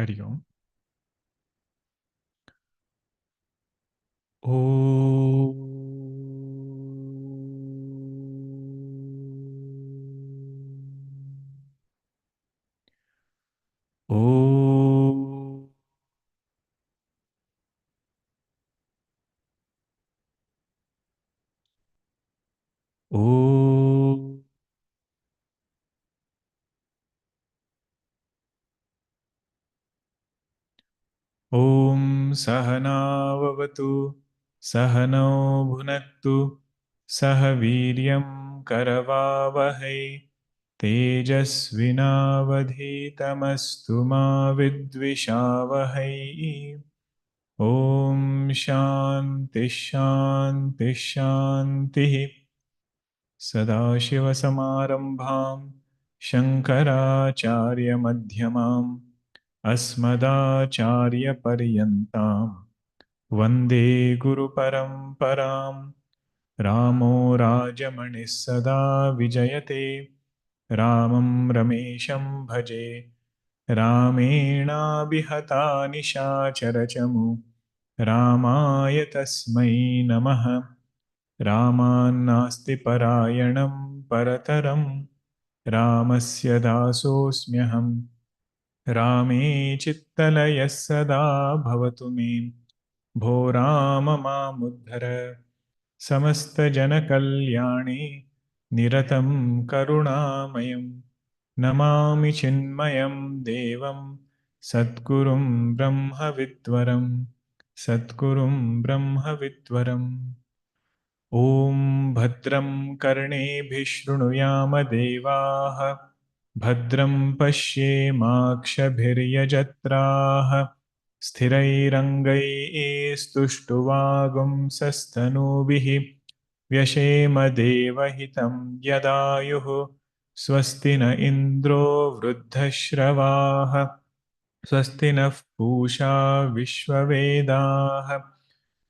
Hari Om. Om. Om. Om. Om Sahana Vavatu Sahano Bhunaktu Sahaviryam Karavavahai Tejasvinavadhitamastu ma vidvishavahai. Om Shanti Shanti Shanti. Sadashivasamarambham Shankaracharya Madhyamam Asmadacharya Paryantam Vande Guru Paramparam. Ramo Rajamanis Sada Vijayate Ramam Ramesham Bhaje Ramena Bihata Nishacharachamu Ramaya Tasmai Namaha. रामान्नास्ति परायणं परतरं रामस्य दासोऽस्म्यहम् रामे चित्तलयः सदा भवतु मे भो राम मामुद्धर समस्तजनकल्याणे निरतं करुणामयं नमामि चिन्मयं देवं सद्गुरुं ब्रह्मविद्वरं सद्गुरुं ब्रह्मविद्वरम् ॐ भद्रं कर्णेभिः शृणुयाम देवाः भद्रं पश्येमाक्षभिर्यजत्राः स्थिरैरङ्गैस्तुष्टुवागुंसस्तनूभिः व्यशेम देवहितं यदायुः स्वस्ति न इन्द्रो वृद्धश्रवाः स्वस्ति नः पूषा विश्ववेदाः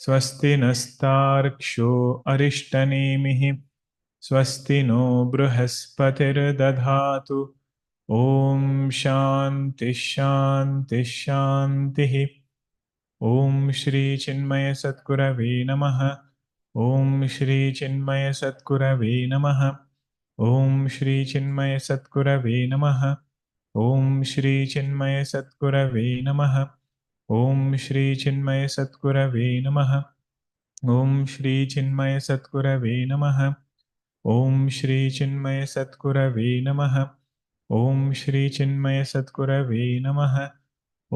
स्वस्ति नस्तार्क्ष्यो अरिष्टनेमिः स्वस्ति नो बृहस्पतिर्दधातु ॐ शान्तिः शान्तिः शान्तिः ॐ श्री चिन्मय सद्गुरवे नमः ॐ श्री चिन्मय सद्गुरवे नमः ॐ श्री चिन्मय सद्गुरवे नमः ॐ श्री चिन्मय सद्गुरवे नमः ॐ श्री चिन्मय सद्गुरवे नमः ॐ श्री चिन्मय सद्गुरवे नमः ॐ श्री चिन्मय सद्गुरवे नमः ॐ श्री चिन्मय सद्गुरवे नमः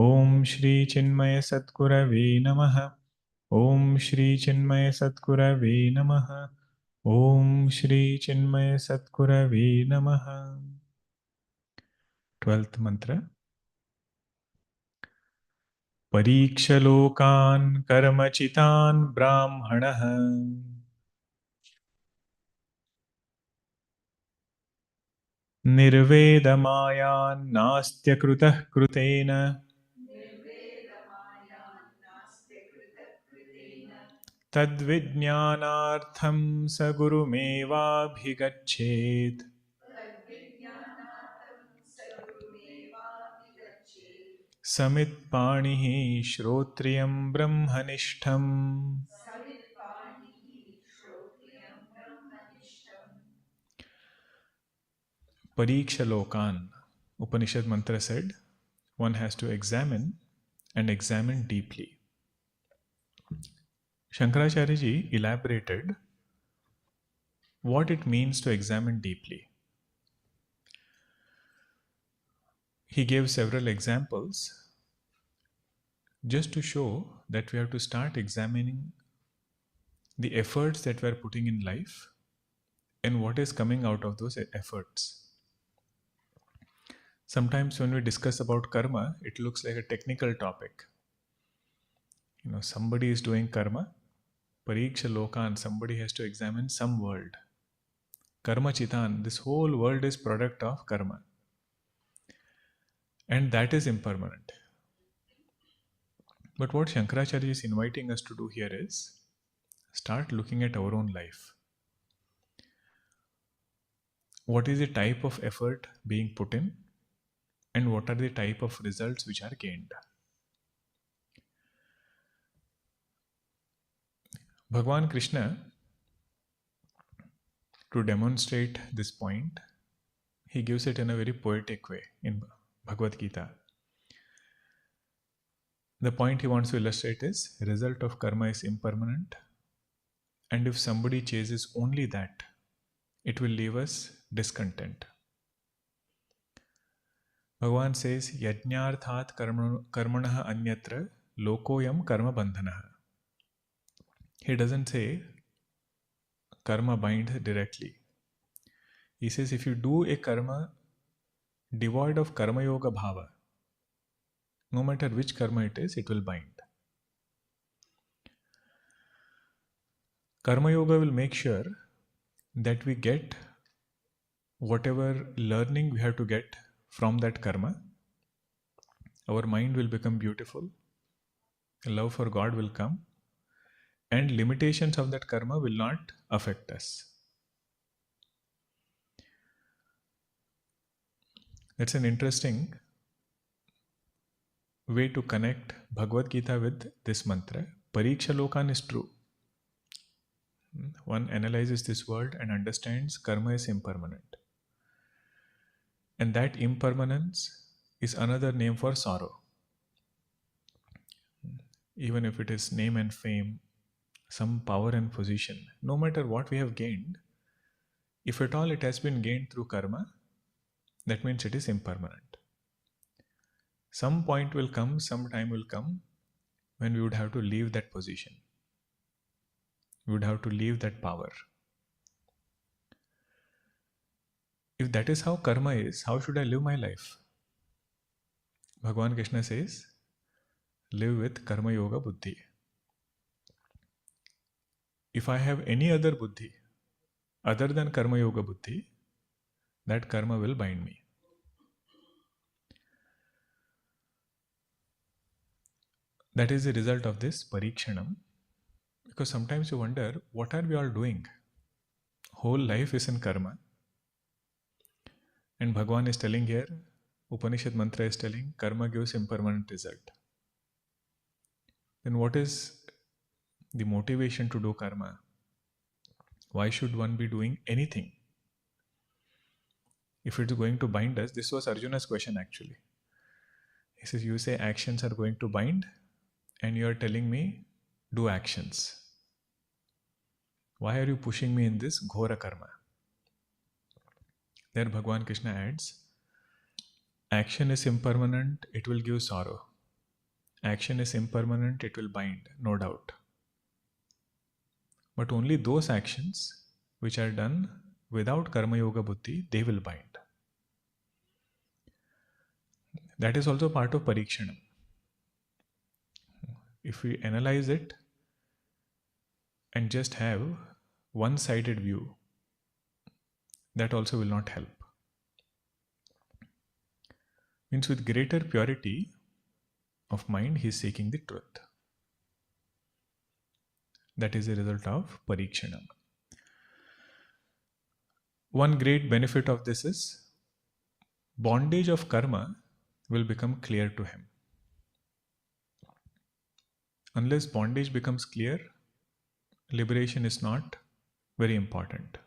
ॐ श्री चिन्मय सद्गुरवे नमः ॐ श्री चिन्मय सद्गुरवे नमः ॐ श्री चिन्मय सद्गुरवे नमः 12th mantra. परीक्षलोकान् कर्मचितान् ब्राह्मणः निर्वेदमायान्नास्त्यकृतः कृतेन तद्विज्ञानार्थं स गुरुमेवाभिगच्छेत् समित्पाणिः श्रोत्रियं ब्रह्मनिष्ठम् Parikshalokan, Upanishad mantra said, one has to examine and examine deeply. Shakaracharya Ji elaborated what it means to examine deeply. He gave several examples just to show that we have to start examining the efforts that we are putting in life and what is coming out of those efforts. Sometimes when we discuss about karma, it looks like a technical topic. Somebody is doing karma, Pariksha Lokan, somebody has to examine some world. Karma Chitan, this whole world is product of karma. And that is impermanent. But what Shankaracharya is inviting us to do here is start looking at our own life. What is the type of effort being put in? and what are the type of results which are gained. Bhagavan Krishna, to demonstrate this point, he gives it in a very poetic way in Bhagavad Gita. The point he wants to illustrate is result of karma is impermanent, and if somebody chases only that, it will leave us discontent. Bhagavan says, Yajnarthat karmanah anyatra lokoyam karma bandhanah. He doesn't say karma binds directly. He says if you do a karma devoid of karma yoga bhava, no matter which karma it is, it will bind. Karma yoga will make sure that we get whatever learning we have to get from that karma. Our mind will become beautiful, love for God will come, and limitations of that karma will not affect us. That's an interesting way to connect Bhagavad Gita with this mantra. Pariksha Lokan is true. One analyzes this world and understands karma is impermanent. And that impermanence is another name for sorrow. Even if it is name and fame, some power and position, no matter what we have gained, if at all it has been gained through karma, that means it is impermanent. Some point will come, some time will come when we would have to leave that position. We would have to leave that power. If that is how karma is, how should I live my life? Bhagavan Krishna says, live with karma yoga buddhi. If I have any other buddhi other than karma yoga buddhi, that karma will bind me. That is the result of this parikshanam. Because sometimes you wonder, what are we all doing? Whole life is in karma. And Bhagavan is telling here, Upanishad mantra is telling, karma gives impermanent result. Then what is the motivation to do karma? Why should one be doing anything? If it is going to bind us, this was Arjuna's question actually. He says, you say actions are going to bind, and you are telling me, do actions. Why are you pushing me in this ghora karma? There Bhagavan Krishna adds, action is impermanent, it will give sorrow. Action is impermanent, it will bind, no doubt. But only those actions which are done without karma yoga buddhi, they will bind. That is also part of parikshanam. If we analyze it and just have one-sided view, that also will not help. Means with greater purity of mind, he is seeking the truth. That is the result of parikshanam. One great benefit of this is bondage of karma will become clear to him. Unless bondage becomes clear, liberation is not very important.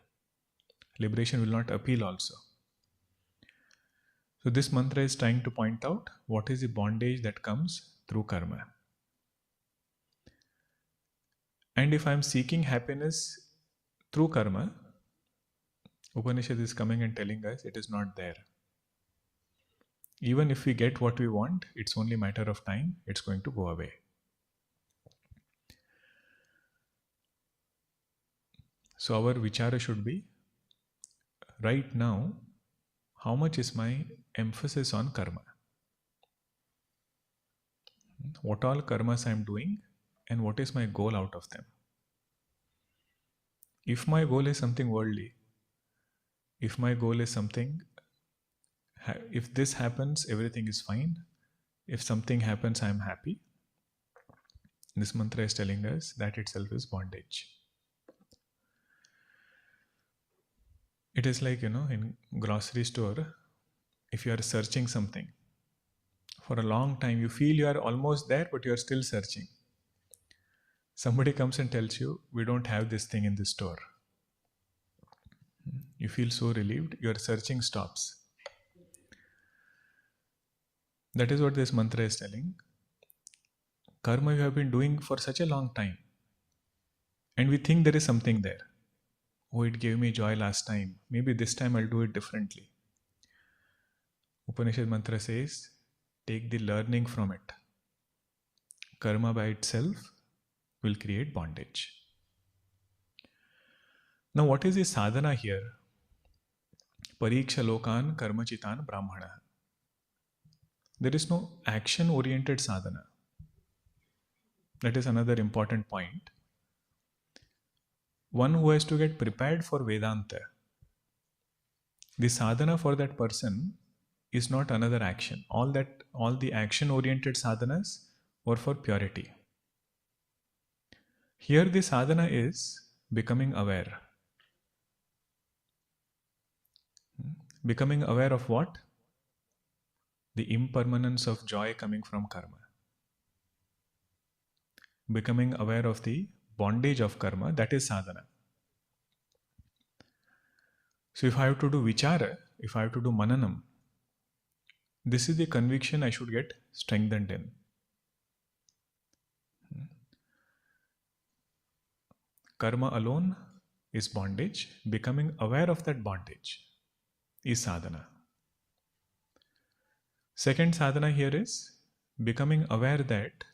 Liberation will not appeal also. So this mantra is trying to point out what is the bondage that comes through karma. And if I am seeking happiness through karma, Upanishad is coming and telling us it is not there. Even if we get what we want, it's only a matter of time, it's going to go away. So our vichara should be, right now, how much is my emphasis on karma? What all karmas I am doing and what is my goal out of them? If my goal is something worldly, if my goal is something, if this happens, everything is fine. If something happens, I am happy. This mantra is telling us that itself is bondage. It is like, in grocery store, If you are searching something for a long time, you feel you are almost there, but you are still searching. Somebody comes and tells you, we don't have this thing in the store. You feel so relieved, your searching stops. That is what this mantra is telling. Karma you have been doing for such a long time, and we think there is something there. Oh, it gave me joy last time. Maybe this time I'll do it differently. Upanishad mantra says, take the learning from it. Karma by itself will create bondage. Now, what is the sadhana here? Pariksha lokan karmachitan brahmana. There is no action-oriented sadhana. That is another important point. One who has to get prepared for Vedanta, the sadhana for that person is not another action. All the action-oriented sadhanas were for purity. Here the sadhana is becoming aware. Becoming aware of what? The impermanence of joy coming from karma. Becoming aware of the bondage of karma, that is sadhana. So if I have to do vichara, if I have to do mananam, this is the conviction I should get strengthened in. Karma alone is bondage. Becoming aware of that bondage is sadhana. Second sadhana here is becoming aware that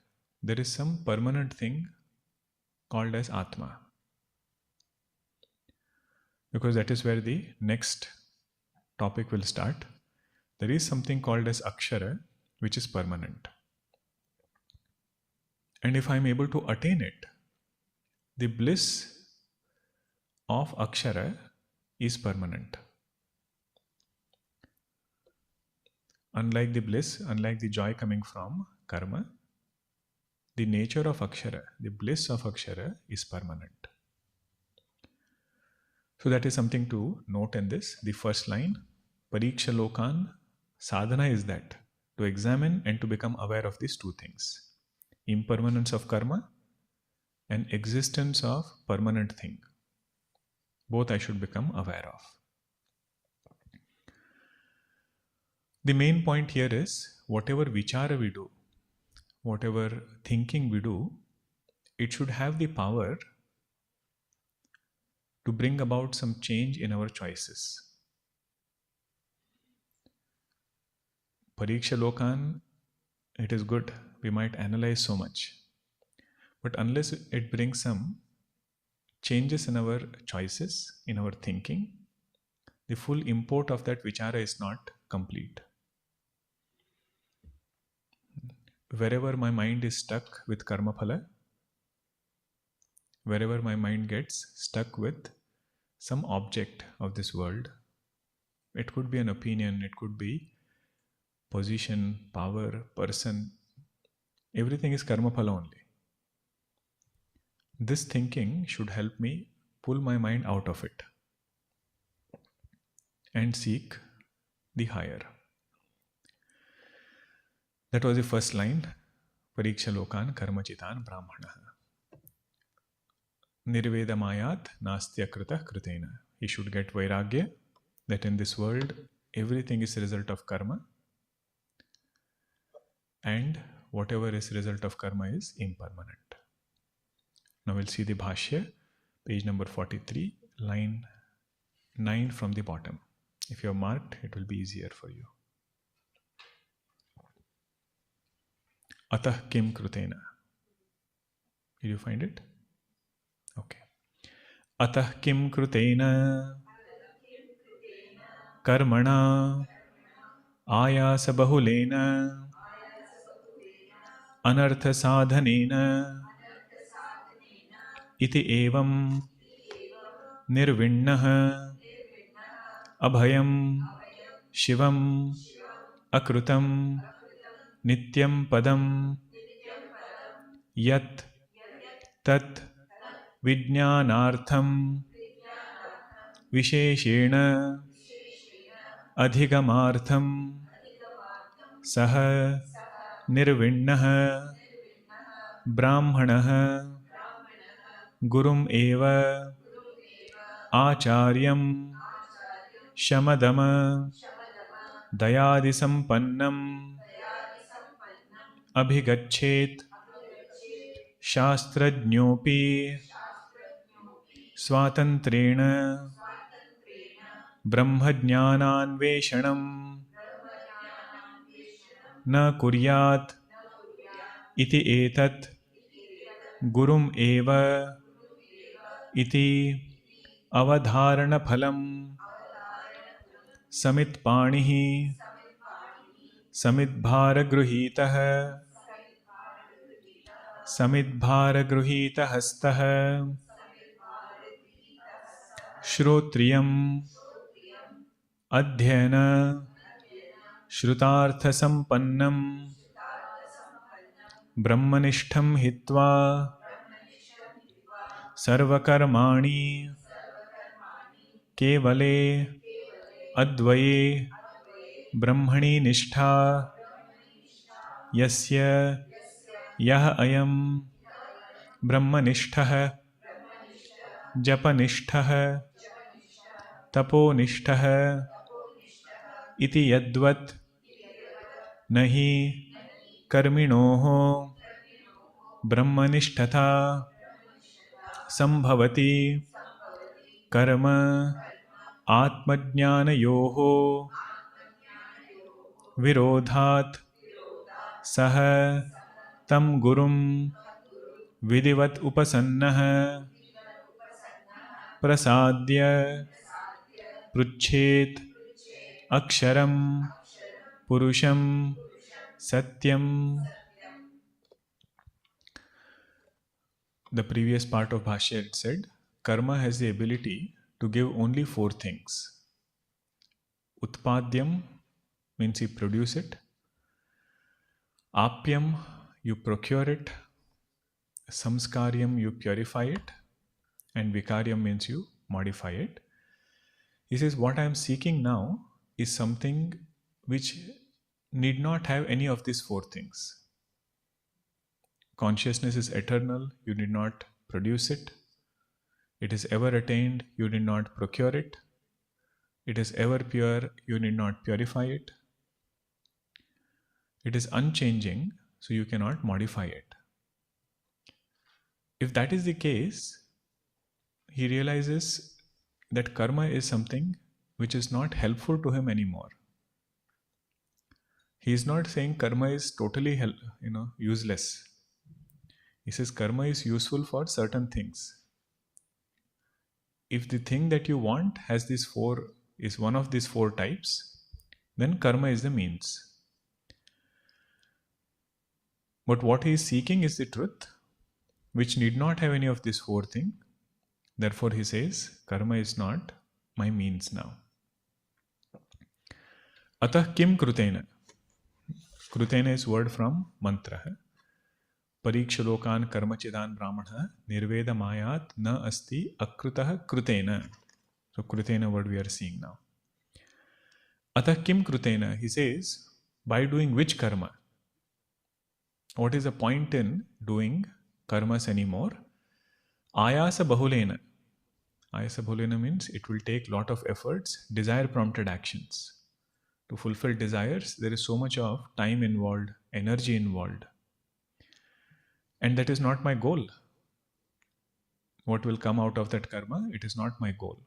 there is some permanent thing called as Atma. Because that is where the next topic will start. There is something called as Akshara, which is permanent. And if I am able to attain it, the bliss of Akshara is permanent. Unlike the bliss, unlike the joy coming from karma, the nature of Akshara, the bliss of Akshara is permanent. So that is something to note in this. The first line, Pariksha Lokan, sadhana is that, to examine and to become aware of these two things. Impermanence of karma and existence of permanent thing. Both I should become aware of. The main point here is, whatever vichara we do, whatever thinking we do, it should have the power to bring about some change in our choices. Pariksha Lokan, it is good. We might analyze so much. But unless it brings some changes in our choices, in our thinking, the full import of that vichara is not complete. Wherever my mind is stuck with karma phala, wherever my mind gets stuck with some object of this world, it could be an opinion, it could be position, power, person, everything is karma phala only. This thinking should help me pull my mind out of it and seek the higher. That was the first line, Pariksha Lokan Karmachitan Brahmana. Nirvedamayat Nastya Krita Kritena. He should get Vairagya, that in this world everything is a result of karma, and whatever is result of karma is impermanent. Now we'll see the Bhashya, page number 43, line 9 from the bottom. If you have marked, it will be easier for you. Atah kim krutena. Did you find it? Okay. Atah kim krutena karmana ayasa bahulena anartha sadhanena iti evam nirvinnah abhayam shivam akrutam nityam padam yat tat vijnanartham visheshena अधिगमार्थं सः निर्विण्णः ब्राह्मणः गुरुम् एव आचार्यं शमदम दयादिसम्पन्नम् अभिगच्छेत् शास्त्रज्ञोऽपि स्वातन्त्र्येण ब्रह्मज्ञानान्वेषणं न कुर्यात् इति एतत् गुरुम् एव इति अवधारणफलं समित्पाणिः समिद्भारगृहीतः समिद्भारगृहीतहस्तः श्रोत्रियम् अध्ययन श्रुतार्थसम्पन्नं ब्रह्मनिष्ठं हित्वा सर्वकर्माणि केवले अद्वये ब्रह्मणि निष्ठा यस्य यः अयं ब्रह्मनिष्ठः जपनिष्ठः तपोनिष्ठः इति यद्वत् न हि कर्मिणोः ब्रह्मनिष्ठता संभवति कर्म आत्मज्ञानयोः विरोधात् सः तं गुरुं विधिवत् उपसन्नः प्रसाद्य पृच्छेत् अक्षरं पुरुषं सत्यं. The previous part of Bhashya it said, karma has the ability to give only 4 things. Utpadyam means you produce it. Apyam, you procure it. Samskaryam, you purify it. And vikaryam means you modify it. He says, what I am seeking now is something which need not have any of these 4 things. Consciousness is eternal, you did not produce it. It is ever attained, you did not procure it. It is ever pure, you need not purify it. It is unchanging, so you cannot modify it. If that is the case, he realizes that karma is something which is not helpful to him anymore. He is not saying karma is totally useless. He says karma is useful for certain things. If the thing that you want has these 4, is one of these 4 types, then karma is the means. But what he is seeking is the truth, which need not have any of these 4 things. Therefore he says, karma is not my means now. Atah kim krutena? Krutena is word from mantra. Parikshalokan karmachidan brahmana nirveda mayat na asti akrutah krutena. So krutena word we are seeing now. Atah kim krutena? He says, by doing which karma? What is the point in doing karmas anymore? Ayasa bahulena. Ayasa bahulena means it will take lot of efforts, desire prompted actions. To fulfill desires, there is so much of time involved, energy involved. And that is not my goal. What will come out of that karma? It is not my goal.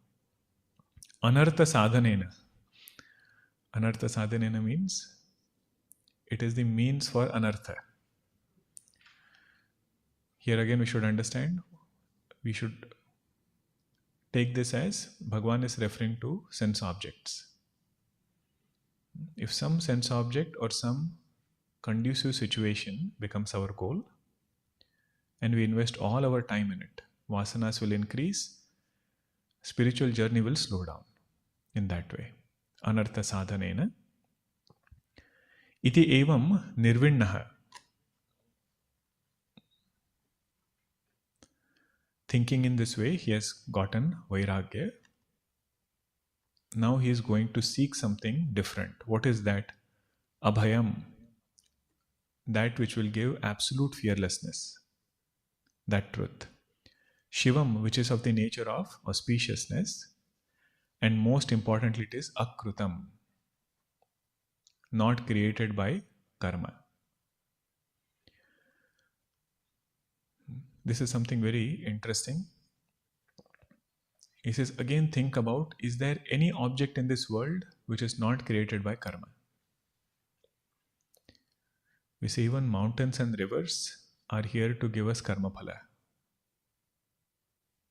Anartha sadhanena. Anartha sadhanena means it is the means for anartha. Here again we should understand, we should take this as Bhagavan is referring to sense objects. If some sense object or some conducive situation becomes our goal, and we invest all our time in it, vasanas will increase, spiritual journey will slow down in that way. Anartha sadhanena. Iti evam nirvinnaha. Thinking in this way, he has gotten vairagya. Now he is going to seek something different. What is that? Abhayam, that which will give absolute fearlessness, that truth. Shivam, which is of the nature of auspiciousness. And most importantly, it is akrutam, not created by karma. This is something very interesting. He says, again, think about, is there any object in this world which is not created by karma? We say even mountains and rivers are here to give us karma phala.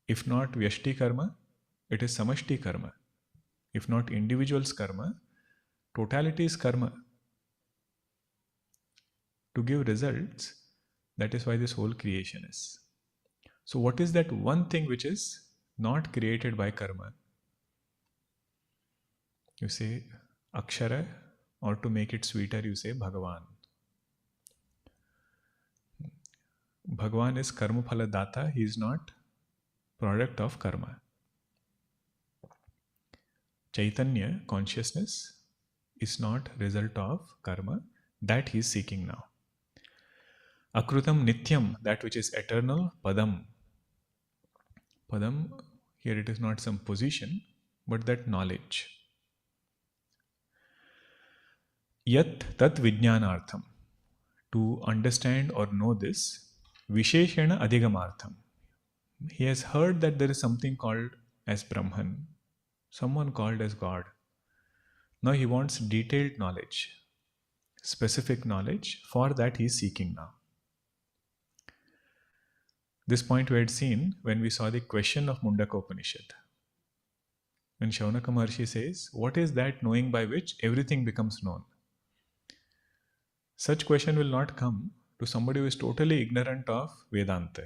If not vyashti karma, it is samashti karma. If not individual's karma, totality is karma. To give results, that is why this whole creation is. So what is that one thing which is not created by karma? You say Akshara, or to make it sweeter, you say Bhagavan. Bhagavan is karma phala data, he is not product of karma. Chaitanya, consciousness, is not result of karma, that he is seeking now. Akrutam nityam, that which is eternal, padam. Padam, here it is not some position, but that knowledge. Yat tat vijnanartham, to understand or know this, visheshena adhigamartham. He has heard that there is something called as Brahman, someone called as God. Now he wants detailed knowledge, specific knowledge. For that he is seeking now. This point we had seen when we saw the question of Mundakopanishad. When Shaunaka Maharshi says, what is that knowing by which everything becomes known? Such question will not come to somebody who is totally ignorant of Vedanta.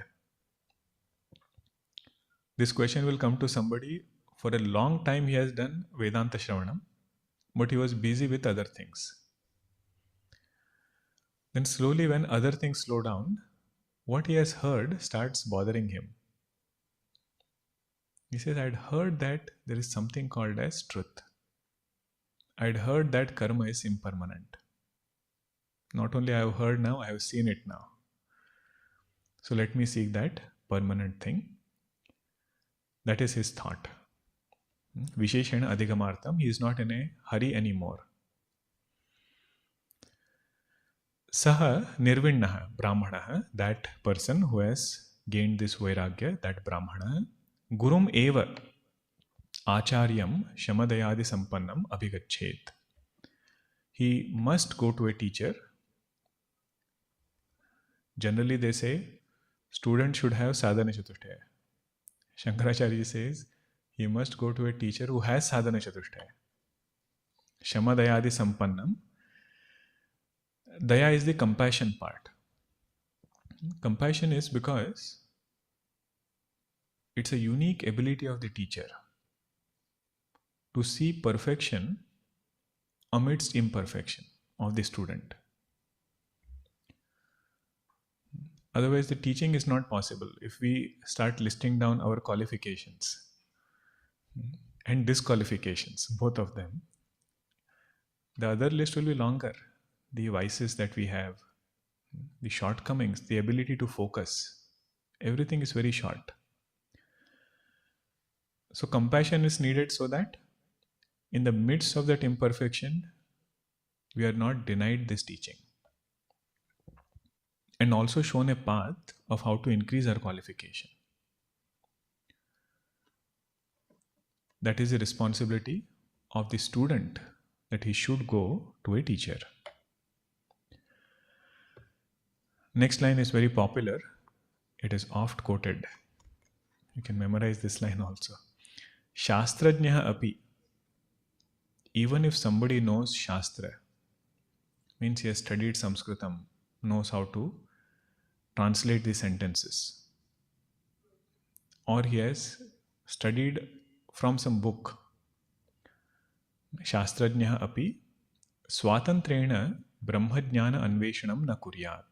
This question will come to somebody, for a long time he has done Vedanta Shravanam, but he was busy with other things. Then slowly when other things slow down, what he has heard starts bothering him. He says, I had heard that there is something called as truth. I had heard that karma is impermanent. Not only I have heard now, I have seen it now. So let me seek that permanent thing. That is his thought. Visheshena adhigamartham, he is not in a hurry anymore. Saha nirvinnaha brahmanaha, that person who has gained this vairagya, that brahmana, gurum eva acharyam shamadayadi sampannam abhigachet. He must go to a teacher. Generally they say, student should have sadhana chatushtaya. Shakaracharya Ji says, he must go to a teacher who has sadhana chatushtaya. Shamadayadi sampannam. Daya is the compassion part. Compassion is because it's a unique ability of the teacher to see perfection amidst imperfection of the student. Otherwise, the teaching is not possible. If we start listing down our qualifications and disqualifications, both of them, the other list will be longer. The vices that we have, the shortcomings, the ability to focus, everything is very short. So compassion is needed so that in the midst of that imperfection, we are not denied this teaching. And also shown a path of how to increase our qualification. That is the responsibility of the student, that he should go to a teacher. Next line is very popular. It is oft quoted. You can memorize this line also. Shastrajnyaha api. Even if somebody knows Shastra, means he has studied Sanskritam, knows how to translate the sentences, or he has studied from some book. Shastrajnyaha api swatantrena brahmajnana anveshanam na kuryat.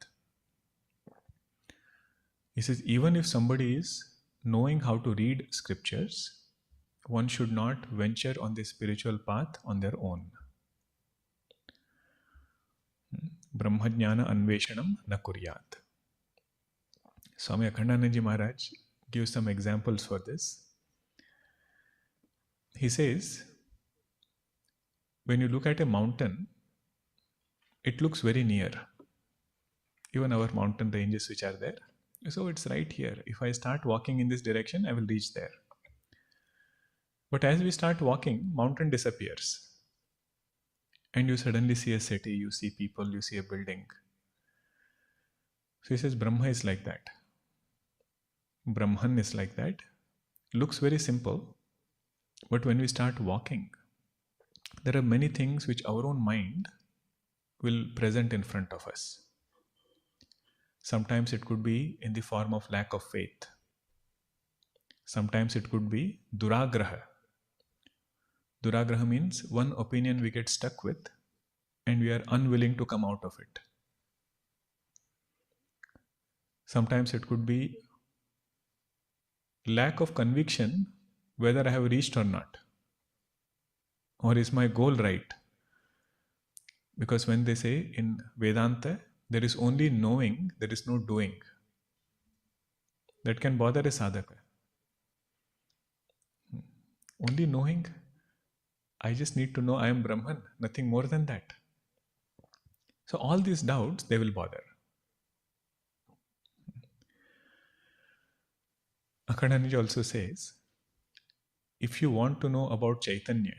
He says, even if somebody is knowing how to read scriptures, one should not venture on the spiritual path on their own. Brahmajnana anveshanam na kuryat. Swami Akhandanandaji Maharaj gives some examples for this. He says, when you look at a mountain, it looks very near. Even our mountain ranges which are there. So it's right here. If I start walking in this direction, I will reach there. But as we start walking, mountain disappears. And you suddenly see a city, you see people, you see a building. So he says, Brahma is like that. Brahman is like that. Looks very simple. But when we start walking, there are many things which our own mind will present in front of us. Sometimes it could be in the form of lack of faith. Sometimes it could be duragraha. Duragraha means one opinion we get stuck with and we are unwilling to come out of it. Sometimes it could be lack of conviction whether I have reached or not. Or is my goal right? Because when they say in Vedanta, there is only knowing, there is no doing. That can bother a sadhaka. Only knowing, I just need to know I am Brahman, nothing more than that. So all these doubts, they will bother. Akhandandaji also says, if you want to know about Chaitanya,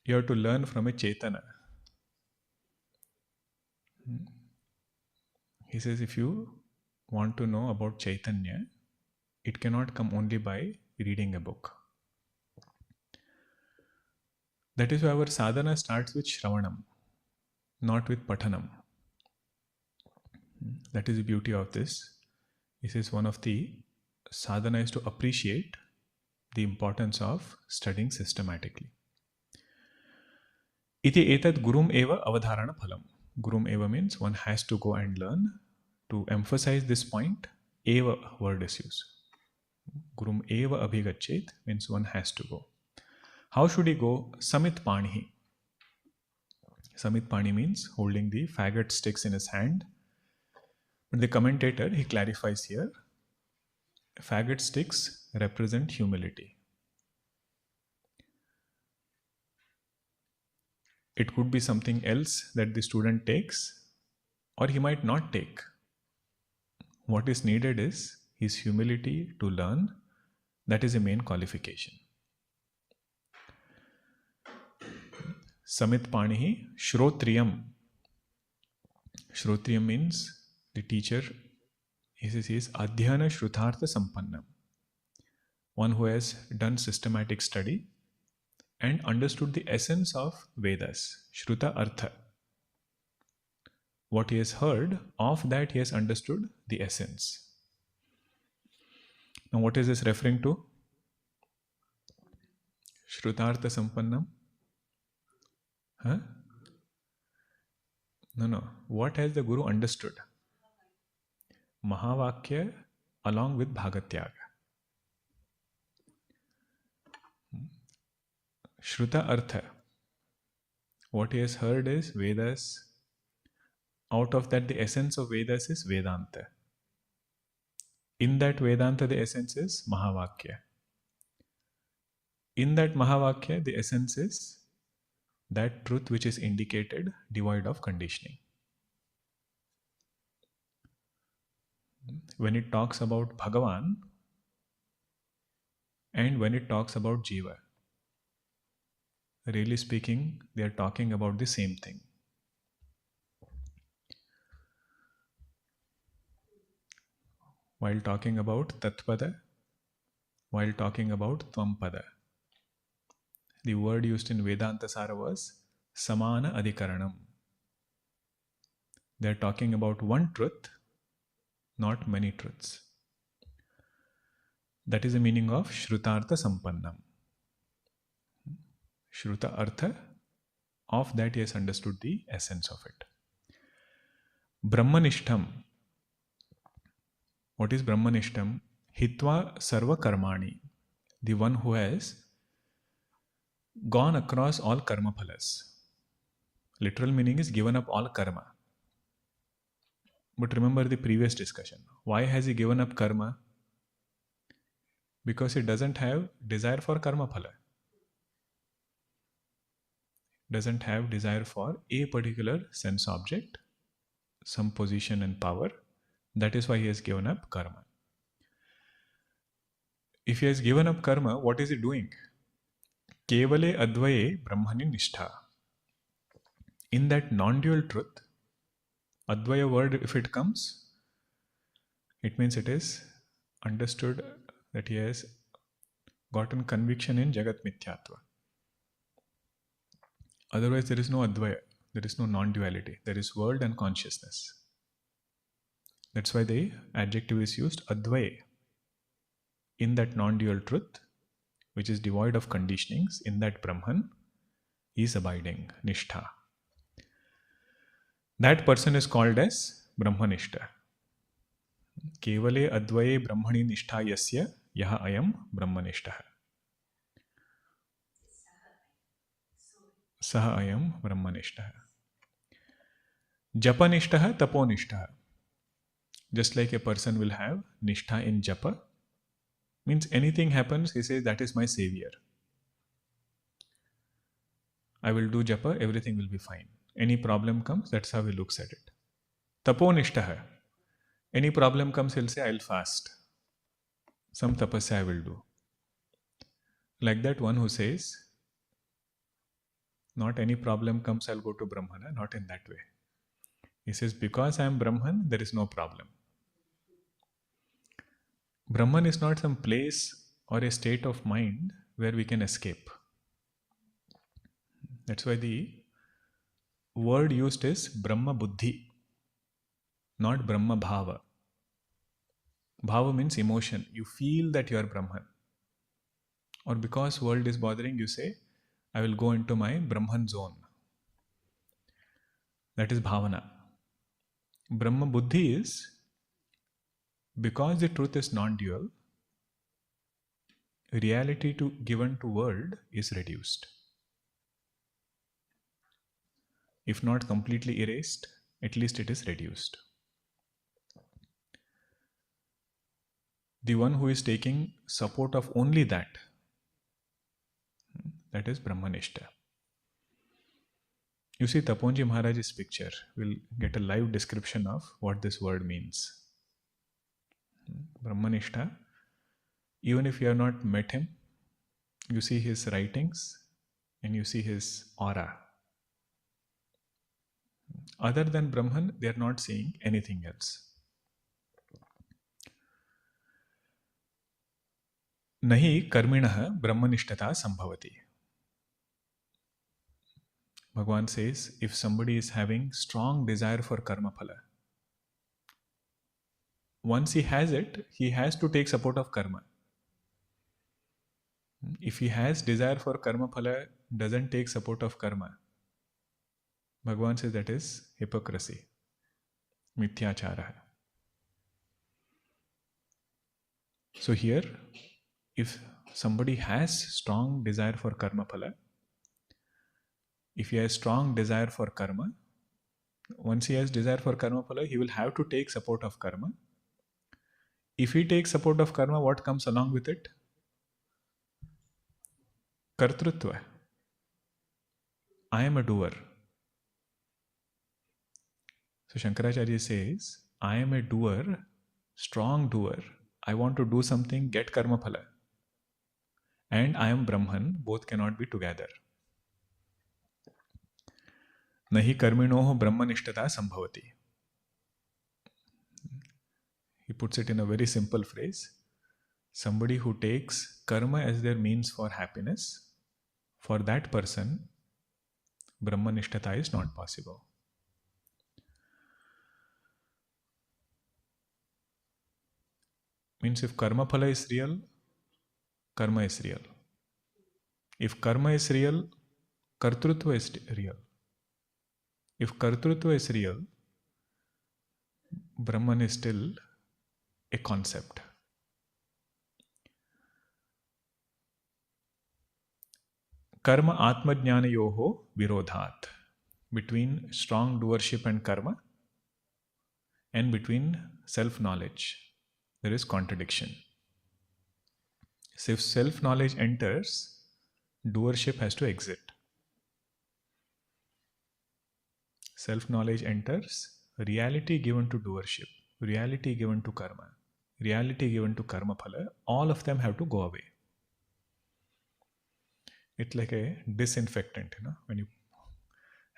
you have to learn from a Chaitana. He says, if you want to know about Chaitanya, it cannot come only by reading a book. That is why our sadhana starts with Shravanam, not with Pathanam. That is the beauty of this. This is one of the sadhana is to appreciate the importance of studying systematically. Iti etad gurum eva avadharana phalam. Gurum eva means one has to go and learn. To emphasize this point, eva word is used. Gurum eva abhigachet means one has to go. How should he go? Samit panihi. Samit pani means holding the faggot sticks in his hand. But the commentator, he clarifies here, faggot sticks represent humility. It could be something else that the student takes, or he might not take. What is needed is his humility to learn. That is a main qualification. Samit panihi shrotriyam. Shrotriyam means the teacher, he says he is adhyana shruthartha sampannam. One who has done systematic study and understood the essence of Vedas, Shruta Artha. What he has heard, of that he has understood the essence. Now what is this referring to? Shrutartha Sampannam? Huh? No. What has the Guru understood? Mahavakya along with Bhagatyaga. Shruta Artha. What he has heard is Vedas. Out of that, the essence of Vedas is Vedanta. In that Vedanta, the essence is Mahavakya. In that Mahavakya, the essence is that truth which is indicated, devoid of conditioning. When it talks about Bhagavan and when it talks about Jiva, really speaking, they are talking about the same thing. While talking about Tatpada, while talking about Tvampada, the word used in Vedanta Sara was Samana Adhikaranam. They are talking about one truth, not many truths. That is the meaning of Shrutartha Sampannam. Shruta Artha, of that he has understood the essence of it. Brahmanishtam. What is Brahmanishtam? Hitva sarva karmani. the one who has gone across all karma phalas. Literal meaning is given up all karma. But remember the previous discussion. Why has he given up karma? Because he doesn't have desire for karma phala. Doesn't have desire for a particular sense object, some position and power. That is why he has given up karma. If he has given up karma, what is he doing? Kevale advaye brahmani nishtha. In that non-dual truth, advaya word, if it comes, it means it is understood that he has gotten conviction in Jagat Mithyatva. Otherwise, there is no advaya, there is no non-duality, there is world and consciousness. That's why the adjective is used, advaya. In that non-dual truth, which is devoid of conditionings, in that Brahman, he is abiding, nishtha. That person is called as Brahmanishta. Kevale advaye brahmani nishtha yasya yaha ayam brahmanishta. Saha ayam brahmanishta. Japanishta taponishta. Just like a person will have nishtha in japa, means anything happens, he says, that is my savior. I will do japa, everything will be fine. Any problem comes, that's how he looks at it. Taponishtaha. Any problem comes, he'll say, I'll fast. Some tapasya I will do. Like that one who says, not any problem comes, I'll go to Brahmana, not in that way. He says, because I am Brahman, there is no problem. Brahman is not some place or a state of mind where we can escape. That's why the word used is Brahma buddhi, not Brahma bhava. Bhava means emotion. You feel that you are Brahman. Or because world is bothering, you say, I will go into my Brahman zone. That is bhavana. Brahma buddhi is, because the truth is non-dual, reality given to world is reduced. If not completely erased, at least it is reduced. The one who is taking support of only that is Brahmanishta. You see Taponji Maharaj's picture. We'll get a live description of what this word means. Brahmanishta, even if you have not met him, you see his writings and you see his aura. Other than Brahman, they are not seeing anything else. Nahi karminah brahmanishtata sambhavati. Bhagavan says, if somebody is having strong desire for karma phala, once he has it, he has to take support of karma. If he has desire for karma phala, doesn't take support of karma, Bhagavan says that is hypocrisy, mithyachara. So here, if somebody has strong desire for karma phala, if he has strong desire for karma, once he has desire for karma phala, he will have to take support of karma. If he takes support of karma, what comes along with it? Kartrutva. I am a doer. So Shankaracharya says, I am a doer, strong doer. I want to do something, get karma phala. And I am Brahman, both cannot be together. Nahi karminoho brahmanishtata sambhavati. He puts it in a very simple phrase. Somebody who takes karma as their means for happiness, for that person, brahmanishtata is not possible. Means if karma phala is real, karma is real. If karma is real, kartrutva is real. If kartrutva is real, Brahman is still a concept. Karma Atma Jnana Yoho Virodhat. Between strong doership and karma, and between self-knowledge, there is contradiction. So if self-knowledge enters, doership has to exit. Self-knowledge enters, reality given to doership, reality given to karma, reality given to karma phala, all of them have to go away. It's like a disinfectant, when you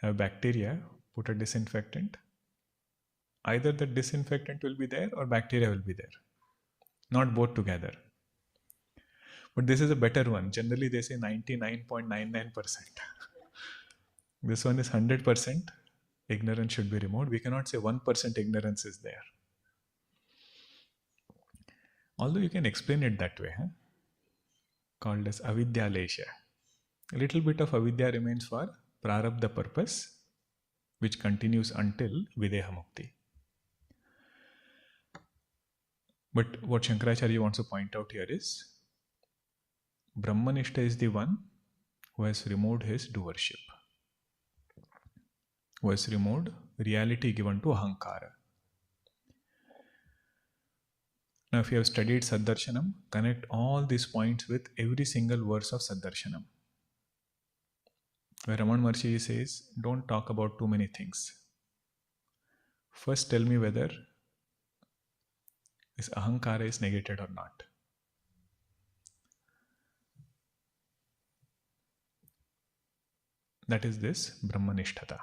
have bacteria, put a disinfectant, either the disinfectant will be there or bacteria will be there, not both together. But this is a better one. Generally they say 99.99%. This one is 100%. Ignorance should be removed. We cannot say 1% ignorance is there. Although you can explain it that way, called as avidya lesha. A little bit of avidya remains for prarabdha purpose, which continues until videha mukti. But what Shankaracharya wants to point out here is, Brahmanishta is the one who has removed his doership, who has removed reality given to ahankara. Now if you have studied Saddarshanam, connect all these points with every single verse of Saddarshanam, where Raman Maharshi says, don't talk about too many things. First tell me whether this ahankara is negated or not. That is this Brahmanishtata.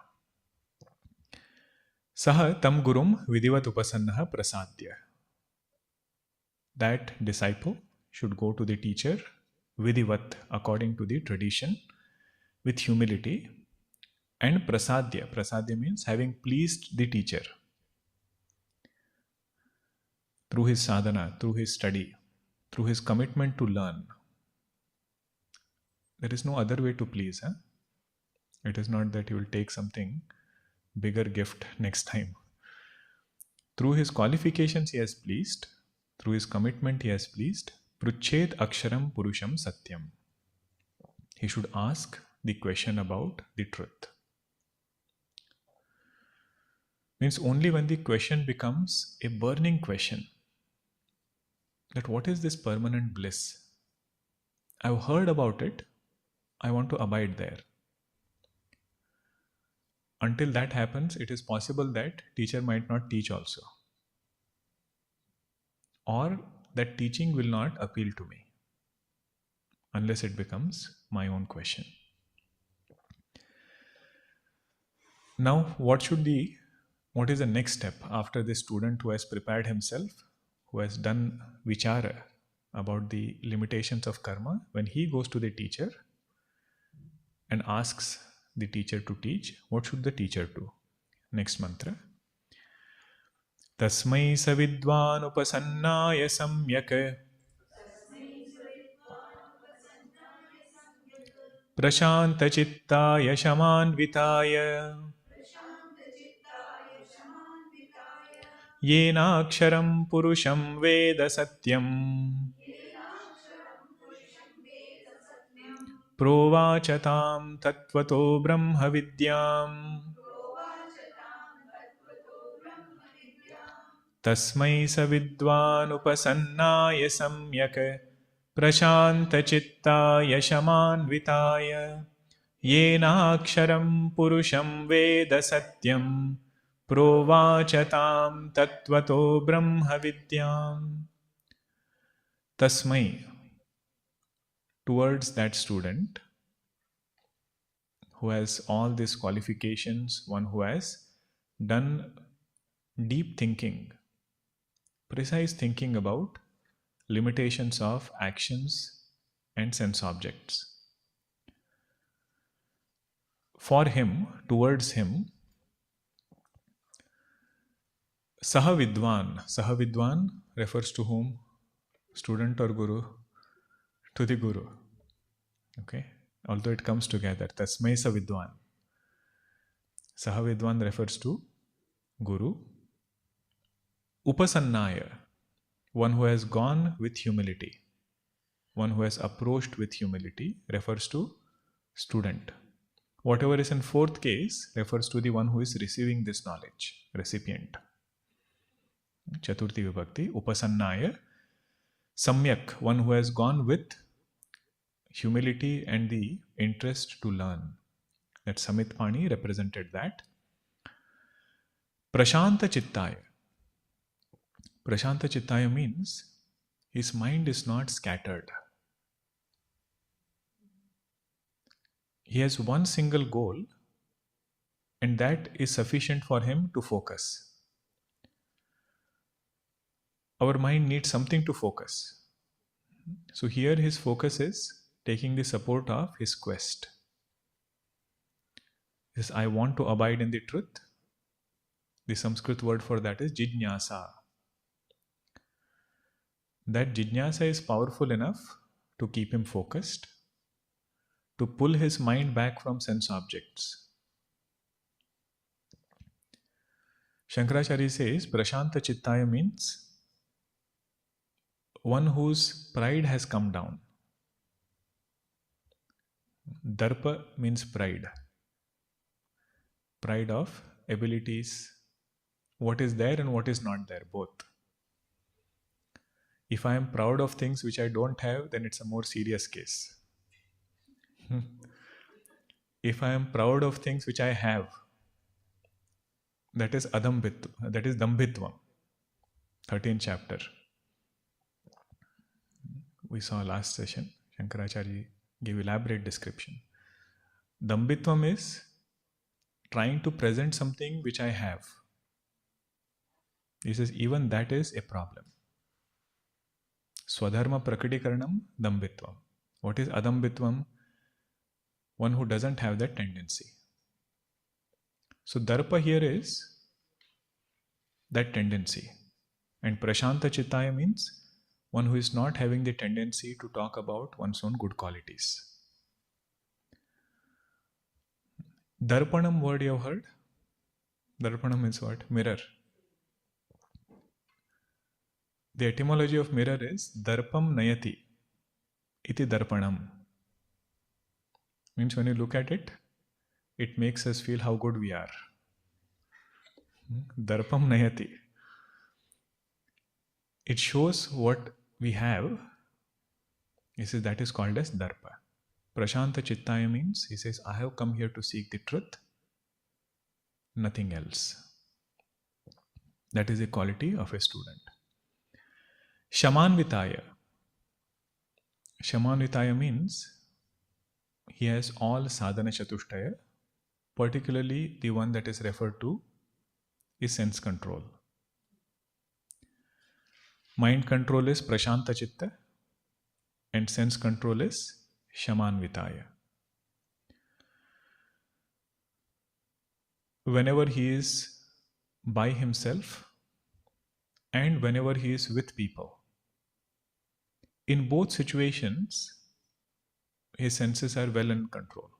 Saha tam gurum vidivat upasannaha prasadya. That disciple should go to the teacher vidivat, according to the tradition, with humility, and prasadya. Prasadya means having pleased the teacher through his sadhana, through his study, through his commitment to learn. There is no other way to please. It is not that he will take something bigger gift next time. Through his qualifications he has pleased, through his commitment he has pleased. Pruchet aksharam purusham satyam. He should ask the question about the truth. Means only when the question becomes a burning question, that what is this permanent bliss? I've heard about it, I want to abide there. Until that happens, it is possible that teacher might not teach also, or that teaching will not appeal to me unless it becomes my own question. Now what is the next step after this student who has prepared himself, who has done vichara about the limitations of karma? When he goes to the teacher and asks the teacher to teach, what should the teacher do? Next mantra. Tasmai savidvan upasannaya samyak prashanta chittaya shamanvitaya yena aksharam purusham veda satyam provachatam tattvato brahma vidyam tasmai savidvan upasannaya samyak prashanta chittaya shamanvitaya yena aksharam purusham veda satyam provachatam tattvato brahma vidyam. Tasmai, towards that student who has all these qualifications, one who has done deep thinking, precise thinking about limitations of actions and sense objects. For him, towards him, Saha vidwan refers to whom? Student or guru? To the guru. Okay. Although it comes together. Tasmai savidwan. Saha vidwan refers to guru. Upasannaya, one who has gone with humility, one who has approached with humility, refers to student. Whatever is in fourth case refers to the one who is receiving this knowledge, recipient. Chaturthi Vibhakti, Upasannaya, Samyak, one who has gone with humility and the interest to learn. That Samit Pani represented that. Prashanta Chittaya. Prashanta Chittaya means his mind is not scattered. He has one single goal, and that is sufficient for him to focus. Our mind needs something to focus. So here his focus is taking the support of his quest. He says, I want to abide in the truth. The Sanskrit word for that is jijñāsa. That jijñāsa is powerful enough to keep him focused, to pull his mind back from sense objects. Shankaracharya says, Prashanta Chittaya means one whose pride has come down. Darpa means pride. Pride of abilities, what is there and what is not there, both. If I am proud of things which I don't have, then it's a more serious case. If I am proud of things which I have, that is adambhitva, that is dambhitvam, 13th chapter. We saw last session, Shankaracharya gave elaborate description. Dambhitvam is trying to present something which I have. He says even that is a problem. Swadharma prakritikaranam dambhitvam. What is adambhitvam? One who doesn't have that tendency. So darpa here is that tendency. And prashanta chittaya means one who is not having the tendency to talk about one's own good qualities. Darpanam word you have heard? Darpanam is what? Mirror. The etymology of mirror is darpam nayati iti darpanam. Means when you look at it, it makes us feel how good we are. Darpam nayati. It shows what we have. He says that is called as darpa. Prashanta Chittaya means, he says, I have come here to seek the truth, nothing else. That is a quality of a student. Shamanvitaya. Shamanvitaya means he has all sadhana chatushtaya, particularly the one that is referred to is sense control. Mind control is prashanta chitta and sense control is shamanvitaya. Whenever he is by himself and whenever he is with people, in both situations, his senses are well in control.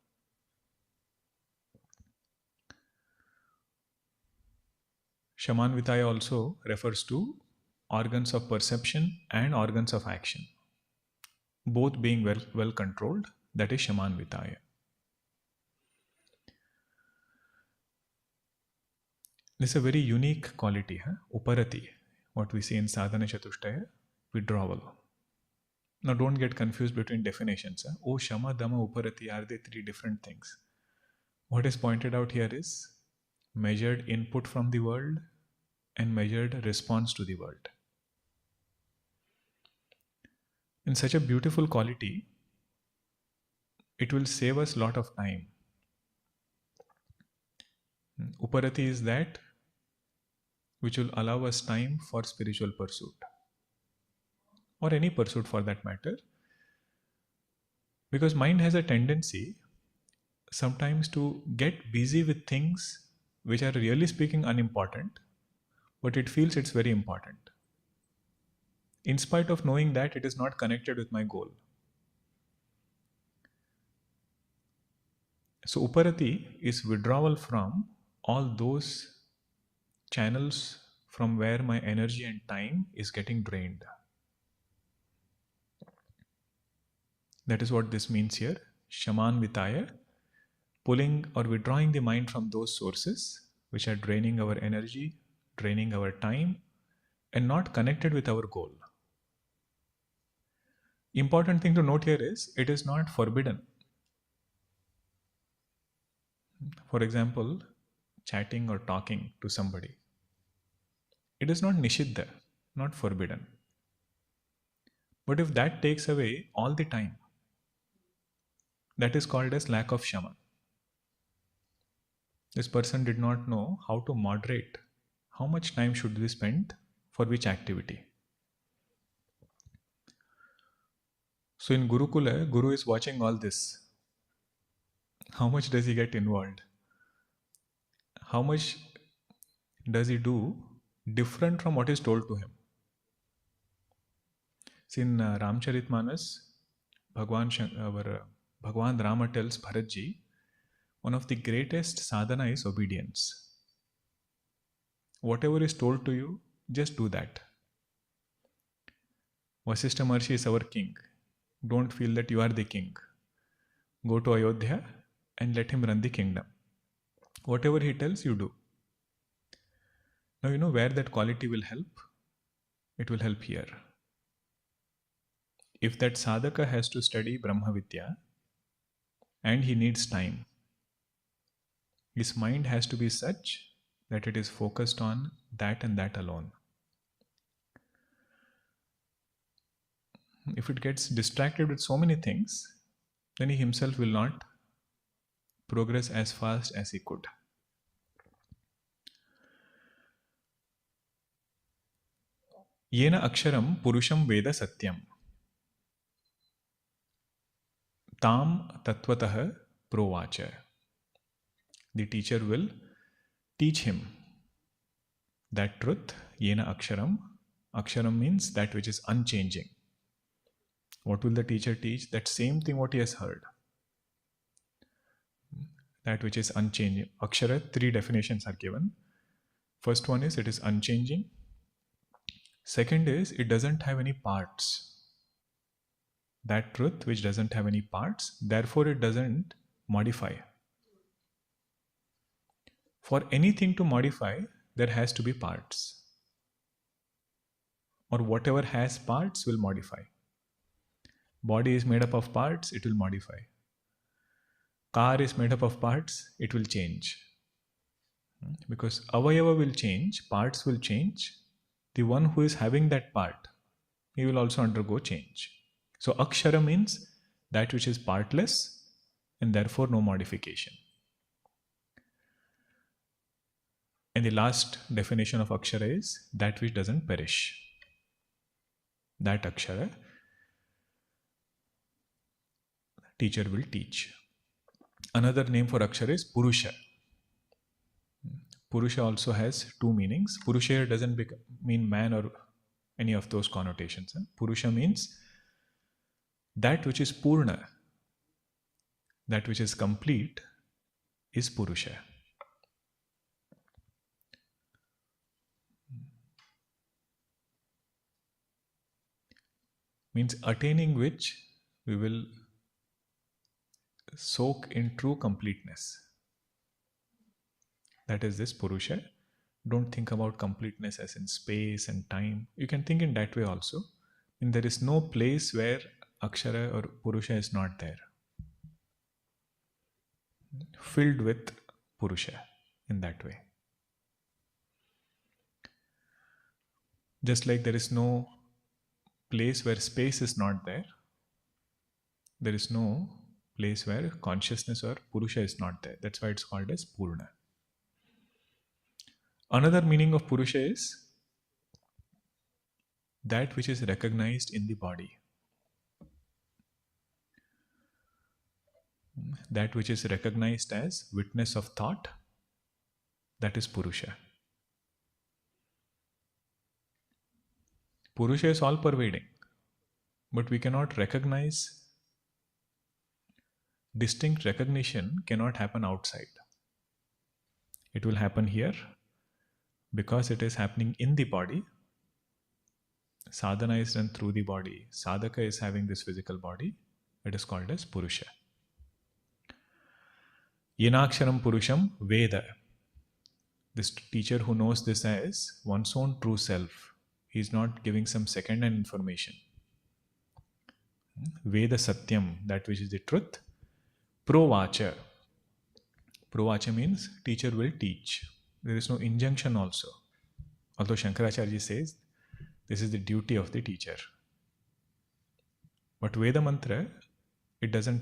Shamanvitaya also refers to organs of perception and organs of action. Both being well controlled, that is Shamanvitaya. This is a very unique quality, Uparati, what we see in Sadhana Chatushtaya, withdrawal. Now don't get confused between definitions. Oh, Shama, Dhamma, Uparati, are they three different things? What is pointed out here is measured input from the world and measured response to the world. In such a beautiful quality, it will save us a lot of time. Uparati is that which will allow us time for spiritual pursuit, or any pursuit for that matter, because mind has a tendency sometimes to get busy with things which are really speaking unimportant, but it feels it's very important, in spite of knowing that it is not connected with my goal. So Uparati is withdrawal from all those channels from where my energy and time is getting drained. That is what this means here. shamanvitaya, pulling or withdrawing the mind from those sources which are draining our energy, draining our time, and not connected with our goal. Important thing to note here is it is not forbidden. For example, chatting or talking to somebody. It is not nishiddha, not forbidden. But if that takes away all the time, that is called as lack of shama. This person did not know how to moderate how much time should we spend for which activity. So in Gurukula, Guru is watching all this. How much does he get involved? How much does he do different from what is told to him? See, in Ramcharitmanas, Bhagavan Rama tells Bharatji, one of the greatest sadhana is obedience. Whatever is told to you, just do that. Vasishtha Maharshi is our king. Don't feel that you are the king. Go to Ayodhya and let him run the kingdom. Whatever he tells, you do. Now you know where that quality will help? It will help here. If that sadhaka has to study Brahma Vidya and he needs time, his mind has to be such that it is focused on that and that alone. If it gets distracted with so many things, then he himself will not progress as fast as he could. Yena aksharam purusham veda satyam tam tatvatah provacha. The teacher will teach him that truth. Yena aksharam. Aksharam means that which is unchanging. What will the teacher teach? That same thing what he has heard. That which is unchanging. Akshara, 3 definitions are given. First one is it is unchanging. Second is it doesn't have any parts. That truth which doesn't have any parts, therefore it doesn't modify. For anything to modify, there has to be parts. Or whatever has parts will modify. Body is made up of parts, it will modify. Car is made up of parts, it will change. Because avayava will change, parts will change. The one who is having that part, he will also undergo change. So akshara means that which is partless and therefore no modification. And the last definition of akshara is that which doesn't perish. That akshara, teacher will teach. Another name for akshara is purusha. Purusha also has 2 meanings. Purusha here doesn't mean man or any of those connotations. Purusha means that which is purna, that which is complete, is purusha. Means attaining which we will soak in true completeness. That is this purusha. Don't think about completeness as in space and time. You can think in that way also. And there is no place where akshara or purusha is not there. Filled with purusha in that way. Just like there is no place where space is not there, there is no place where consciousness or purusha is not there. That's why it's called as purna. Another meaning of purusha is that which is recognized in the body. That which is recognized as witness of thought, that is purusha. Purusha is all pervading, but we cannot recognize. Distinct recognition cannot happen outside. It will happen here because it is happening in the body. Sadhana is done through the body. Sadhaka is having this physical body. It is called as purusha. Yenaksharam Purusham Veda. This teacher who knows this as one's own true self. He is not giving some second-hand information. Veda Satyam, that which is the truth. Provacha. Provacha means teacher will teach. There is no injunction also. Although Shakaracharya Ji says this is the duty of the teacher. But Veda Mantra, it doesn't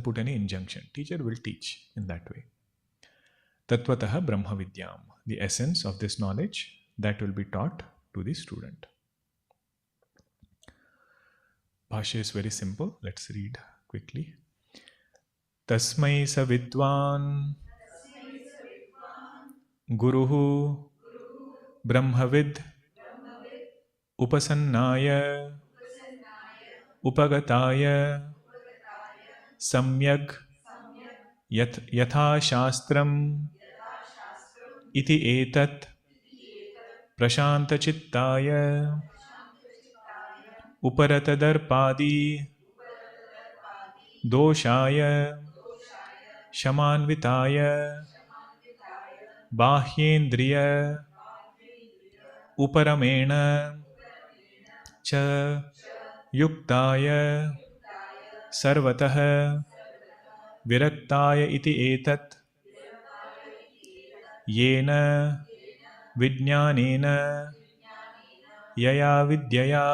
put any injunction. Teacher will teach in that way. Tattvataha Brahma Vidyam. The essence of this knowledge that will be taught to the student. Bhashya is very simple. Let's read quickly. Tasmai sa vidwan guruhu brahmavid upasannaya upagataya samyak yatha shastram iti etat prashanta chittaya uparatadarpadi doshaya shamanvitaya bahyendriya uparamena cha yuktaya sarvatah viraktaya iti etat yena vijnanena yaya vidyaya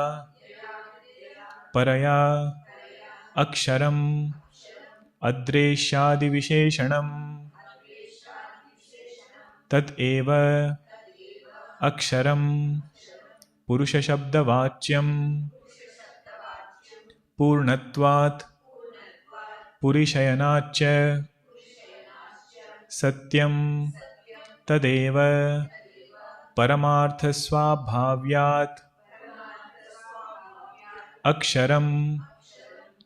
paraya aksharam adreshadi visheshanam tat eva aksharam purusha shabdavachyam purnatvat purishayanachya satyam tadeva paramartha swabhavyat aksharam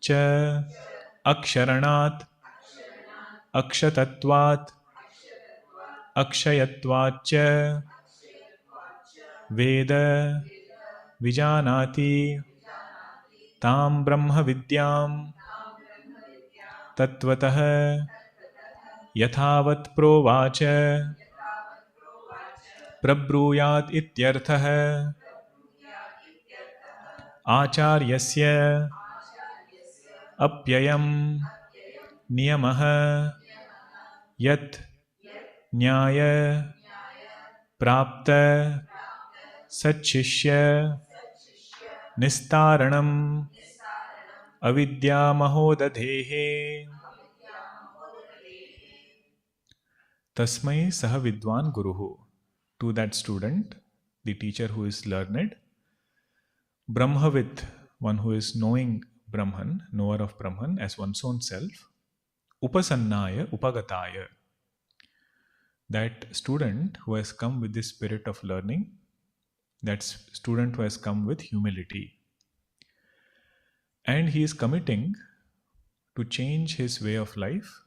cha aksharanat akshatatvat akshayatvacha veda vijanati tam brahma vidyam tatvatah yathavat provacha prabruyat ityarthah acharyasya apyayam niyamah yat nyaya prapta satshishya nistaranam avidya mahodadhehe tasmai saha vidwan guruhu. To that student, the teacher who is learned, brahmavid, one who is knowing Brahman, knower of Brahman as one's own self, upasannaya upagataya, that student who has come with the spirit of learning, that student who has come with humility, and he is committing to change his way of life,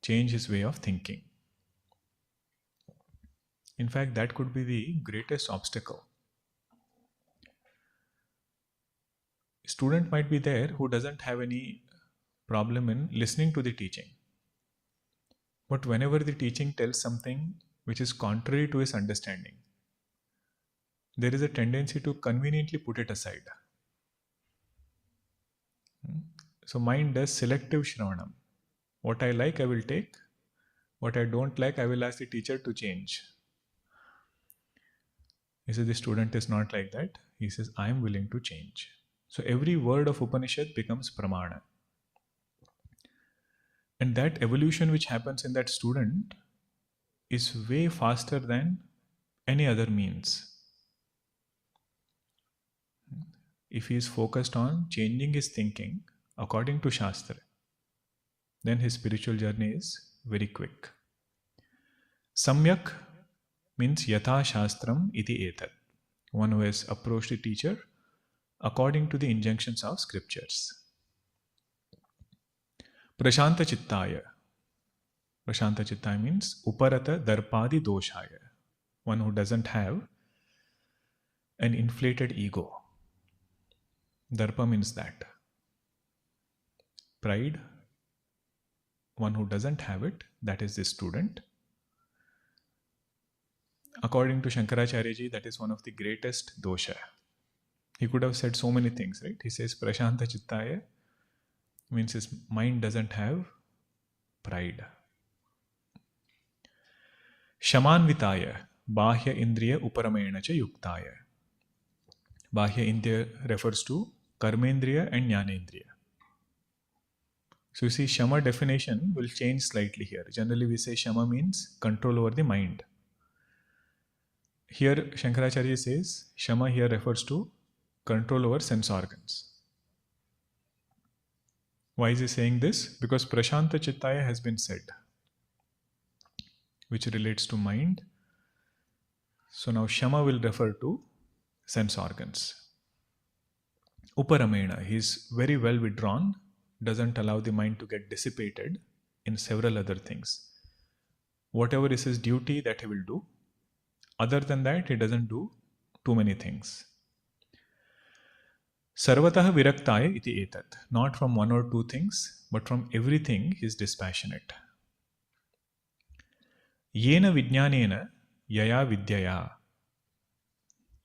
change his way of thinking. In fact, that could be the greatest obstacle. A student might be there who doesn't have any problem in listening to the teaching. But whenever the teaching tells something which is contrary to his understanding, there is a tendency to conveniently put it aside. So mind does selective shravanam. What I like, I will take. What I don't like, I will ask the teacher to change. He says the student is not like that. He says, I am willing to change. So every word of Upanishad becomes pramana. And that evolution which happens in that student is way faster than any other means. If he is focused on changing his thinking according to Shastra, then his spiritual journey is very quick. Samyak means yatha shastram iti etat. One who has approached the teacher according to the injunctions of scriptures. Prashanta chittaya. Prashanta chittaya means uparata darpadi doshaya. One who doesn't have an inflated ego. Darpa means that. Pride one who doesn't have it, that is the student. According to Shankaracharya Ji, that is one of the greatest dosha. He could have said so many things, right? He says Prashanta Chittaya means his mind doesn't have pride. Shamanvitaya, Bahya Indriya Uparamena Cha Yuktaya. Bahya Indriya refers to Karmendriya and Jnanendriya. So you see, Shama definition will change slightly here. Generally we say Shama means control over the mind. Here Shankaracharya says Shama here refers to control over sense organs. Why is he saying this? Because Prashanta Chittaya has been said, which relates to mind. So now Shama will refer to sense organs. Uparamena, he is very well withdrawn, doesn't allow the mind to get dissipated in several other things. Whatever is his duty, that he will do. Other than that, he doesn't do too many things. Sarvatah viraktaya iti etat. Not from one or two things, but from everything he is dispassionate. Yena vijnanena yaya vidyaya.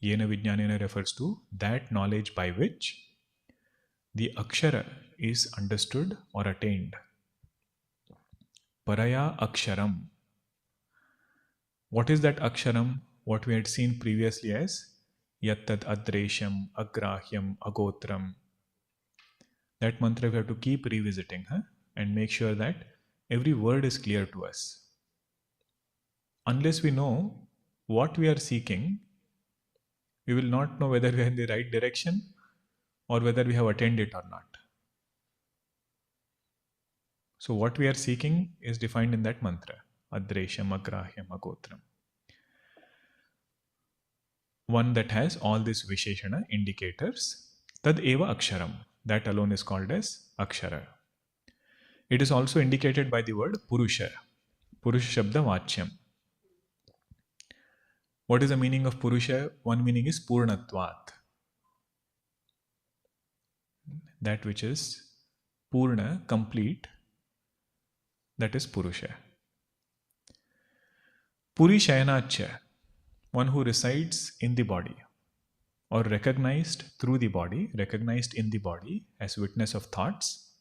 Yena vijnanena refers to that knowledge by which the Akshara is understood or attained. Paraya Aksharam. What is that Aksharam? What we had seen previously as Yattad Adresham, Agrahyam, Agotram. That mantra we have to keep revisiting and make sure that every word is clear to us. Unless we know what we are seeking, we will not know whether we are in the right direction or whether we have attained it or not. So what we are seeking is defined in that mantra. Adresham, Agrahyam, Agotram. One that has all these Visheshana indicators. Tad eva Aksharam. That alone is called as Akshara. It is also indicated by the word Purusha. Purusha Shabda Vachyam. What is the meaning of Purusha? One meaning is Purnatvat. That which is Purna, complete, that is Purusha. Puri Shayanacha, one who resides in the body or recognized through the body, recognized in the body as witness of thoughts.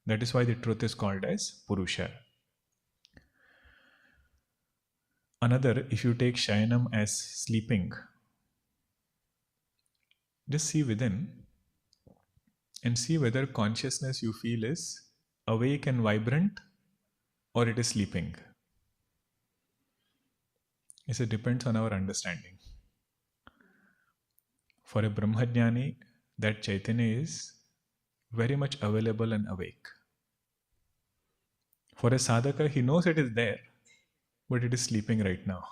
That is why the truth is called as Purusha. Another, if you take Shayanam as sleeping, just see within and see whether consciousness you feel is awake and vibrant or it is sleeping. It depends on our understanding. For a Brahmajnani, that Chaitanya is very much available and awake. For a sadhaka, he knows it is there, but it is sleeping right now.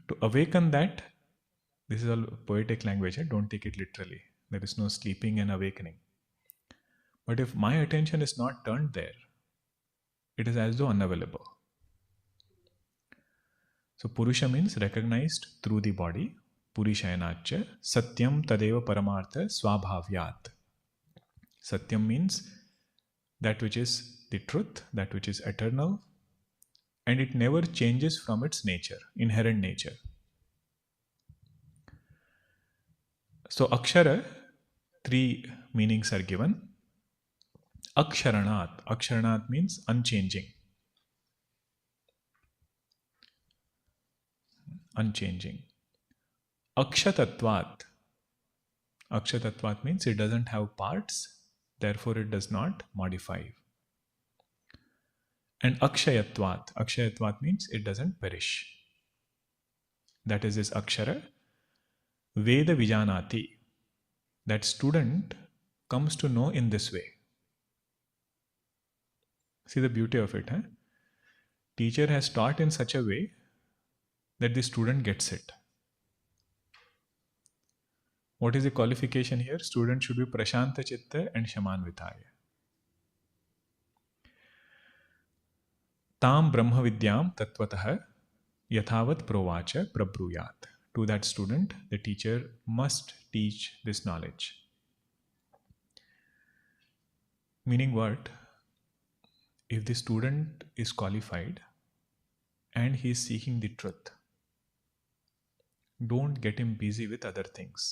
To awaken that, this is all poetic language, don't take it literally. There is no sleeping and awakening. But if my attention is not turned there, it is as though unavailable. So Purusha means recognized through the body. Purishayanacha. Satyam tadeva paramartha swabhavyat. Satyam means that which is the truth, that which is eternal, and it never changes from its nature, inherent nature. So Akshara, three meanings are given. Aksharanat. Aksharanat means unchanging. Unchanging. Akshatatvat. Akshatatvat means it doesn't have parts, therefore it does not modify. And Akshayatvat. Akshayatvat means it doesn't perish. That is this Akshara. Veda Vijanati. That student comes to know in this way. See the beauty of it. Teacher has taught in such a way that the student gets it. What is the qualification here? Student should be Prashanta Chitta and Shamanvitaya. Tam Brahma Vidyam Tatvatah Yathavat Provacha Prabhruyat. To that student, the teacher must teach this knowledge. Meaning what? if the student is qualified and he is seeking the truth, don't get him busy with other things.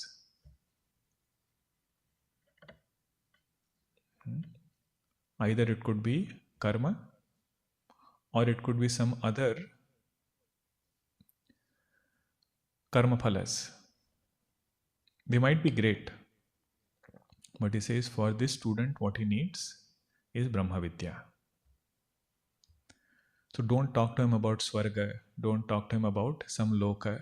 Either it could be karma or it could be some other karma phalas. They might be great, but he says for this student what he needs is Brahma Vidya. So don't talk to him about Swarga, don't talk to him about some Loka.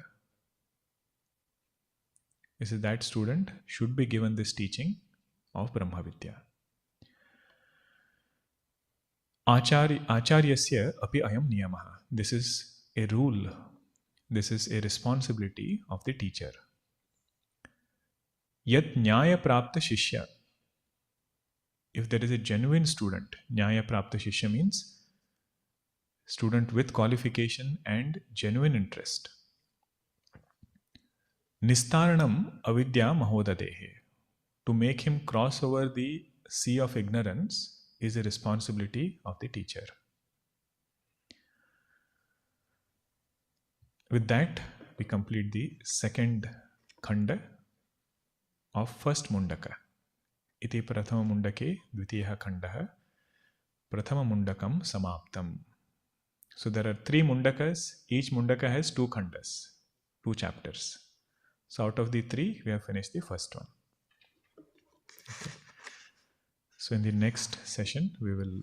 He says that student should be given this teaching of Brahma Vidya. Acharyasya api ayam niyamaha. This is a rule. This is a responsibility of the teacher. Yat nyaya prapta shishya. If there is a genuine student, nyaya prapta shishya means student with qualification and genuine interest. Nistaranam avidya mahodadehe. To make him cross over the sea of ignorance is a responsibility of the teacher. With that, we complete the second khanda of first mundaka. Iti prathama mundake dvitiya khandaha prathama mundakam samaptam. So there are 3 mundakas. Each mundaka has 2 khandas, 2 chapters. So out of the 3, we have finished the first one. Okay. So in the next session, we will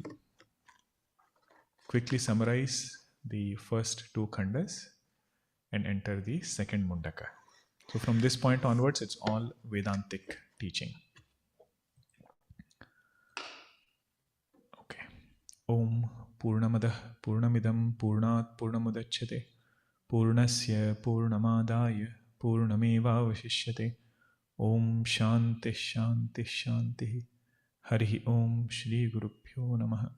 quickly summarize the first 2 khandas and enter the second mundaka. So from this point onwards, it's all Vedantic teaching. Okay. Om Purnamadah Purnamidam Purnat Purnamudachyate Purnasya Purnamadaya Purnameva Vashishyate. Om Shanti Shanti Shanti. Harihi Om Shri Gurubhyo Namaha.